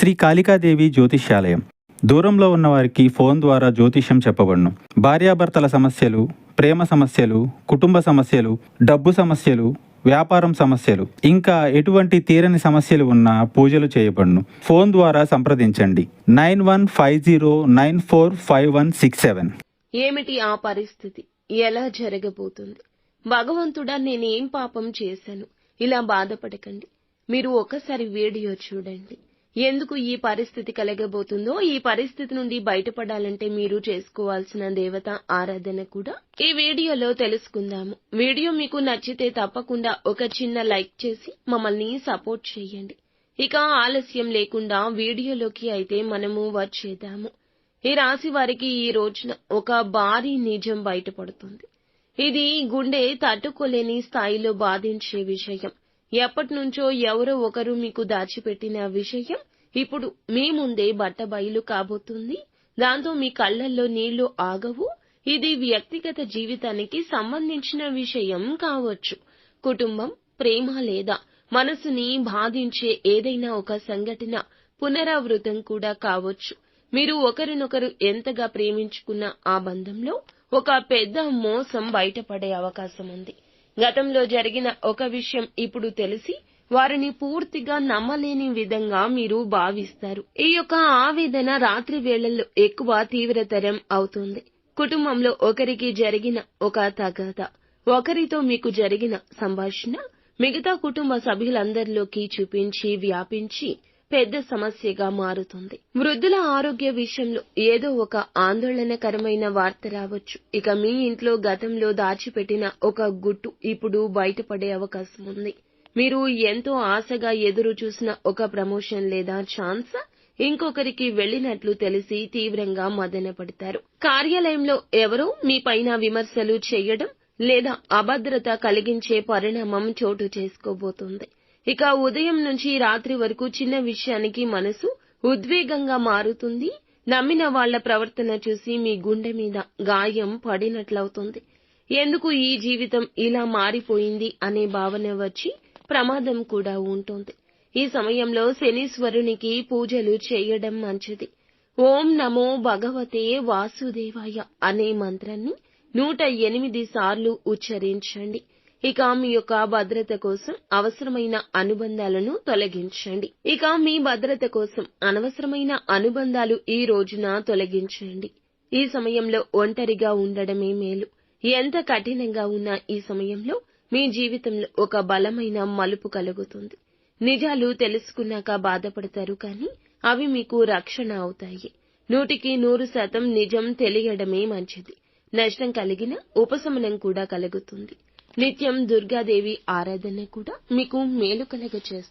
శ్రీ కాళికాదేవి జ్యోతిష్యాలయం. దూరంలో ఉన్నవారికి ఫోన్ ద్వారా జ్యోతిష్యం చెప్పబడును. భార్యాభర్తల సమస్యలు, ప్రేమ సమస్యలు, కుటుంబ సమస్యలు, డబ్బు సమస్యలు, వ్యాపారం సమస్యలు, ఇంకా ఎటువంటి తీరని సమస్యలు ఉన్నా పూజలు చేయబడును. ఫోన్ ద్వారా సంప్రదించండి 9150945167. ఏమిటి ఆ పరిస్థితి? ఎలా జరగబోతుంది? భగవంతుడా, నేనేం పాపం చేశాను? ఇలా బాధపడకండి. మీరు ఒకసారి వీడియో చూడండి. ఎందుకు ఈ పరిస్థితి కలగబోతుందో, ఈ పరిస్థితి నుండి బయటపడాలంటే మీరు చేసుకోవాల్సిన దేవత ఆరాధన కూడా ఈ వీడియోలో తెలుసుకుందాము. వీడియో మీకు నచ్చితే తప్పకుండా ఒక చిన్న లైక్ చేసి మమ్మల్ని సపోర్ట్ చేయండి. ఇక ఆలస్యం లేకుండా వీడియోలోకి అయితే మనము వచ్చేద్దాము. ఈ రాశి వారికి ఈ రోజున ఒక భారీ నిజం బయటపడుతుంది. ఇది గుండె తట్టుకోలేని స్థాయిలో బాధించే విషయం. ఎప్పటినుంచో ఎవరో ఒకరు మీకు దాచిపెట్టిన విషయం ఇప్పుడు మీ ముందే బట్టబయలు కాబోతుంది. దాంతో మీ కళ్లల్లో నీళ్లు ఆగవు. ఇది వ్యక్తిగత జీవితానికి సంబంధించిన విషయం కావచ్చు. కుటుంబం, ప్రేమ లేదా మనసుని బాధించే ఏదైనా ఒక సంఘటన పునరావృతం కూడా కావచ్చు. మీరు ఒకరినొకరు ఎంతగా ప్రేమించుకున్న ఆ బంధంలో ఒక పెద్ద మోసం బయటపడే అవకాశం ఉంది. గతంలో జరిగిన ఒక విషయం ఇప్పుడు తెలిసి వారిని పూర్తిగా నమ్మలేని విధంగా మీరు భావిస్తారు. ఈ యొక్క ఆవేదన రాత్రి వేళల్లో ఎక్కువ తీవ్రతరం అవుతుంది. కుటుంబంలో ఒకరికి జరిగిన ఒక తగాద, ఒకరితో మీకు జరిగిన సంభాషణ మిగతా కుటుంబ సభ్యులందరిలోకి చూపించి వ్యాపించి పెద్ద సమస్యగా మారుతుంది. వృద్ధుల ఆరోగ్య విషయంలో ఏదో ఒక ఆందోళనకరమైన వార్త రావచ్చు. ఇక మీ ఇంట్లో గతంలో దాచిపెట్టిన ఒక గుట్టు ఇప్పుడు బయటపడే అవకాశం ఉంది. మీరు ఎంతో ఆశగా ఎదురు చూసిన ఒక ప్రమోషన్ లేదా ఛాన్స్ ఇంకొకరికి వెళ్లినట్లు తెలిసి తీవ్రంగా మదనపడతారు. కార్యాలయంలో ఎవరో మీ పైన విమర్శలు చేయడం లేదా అభద్రత కలిగించే పరిణామం చోటు చేసుకోబోతుంది. ఇక ఉదయం నుంచి రాత్రి వరకు చిన్న విషయానికి మనసు ఉద్వేగంగా మారుతుంది. నమ్మిన వాళ్ల ప్రవర్తన చూసి మీ గుండె మీద గాయం పడినట్లవుతుంది. ఎందుకు ఈ జీవితం ఇలా మారిపోయింది అనే భావన వచ్చి ప్రమాదం కూడా ఉంటుంది. ఈ సమయంలో శనీశ్వరునికి పూజలు చేయడం మంచిది. ఓం నమో భగవతే వాసుదేవాయ అనే మంత్రాన్ని 108 సార్లు ఉచ్చరించండి. ఇక మీ యొక్క భద్రత కోసం అవసరమైన అనుబంధాలను తొలగించండి. ఇక మీ భద్రత కోసం అనవసరమైన అనుబంధాలు ఈ రోజున తొలగించండి. ఈ సమయంలో ఒంటరిగా ఉండడమే మేలు. ఎంత కఠినంగా ఉన్నా ఈ సమయంలో మీ జీవితంలో ఒక బలమైన మలుపు కలుగుతుంది. నిజాలు తెలుసుకున్నాక బాధపడతారు, కానీ అవి మీకు రక్షణ అవుతాయి. 100% నిజం తెలియడమే మంచిది. నష్టం కలిగిన ఉపశమనం కూడా కలుగుతుంది. నిత్యం దుర్గాదేవి ఆరాధన కూడా మీకు మేలు కలగచేస్తుంది.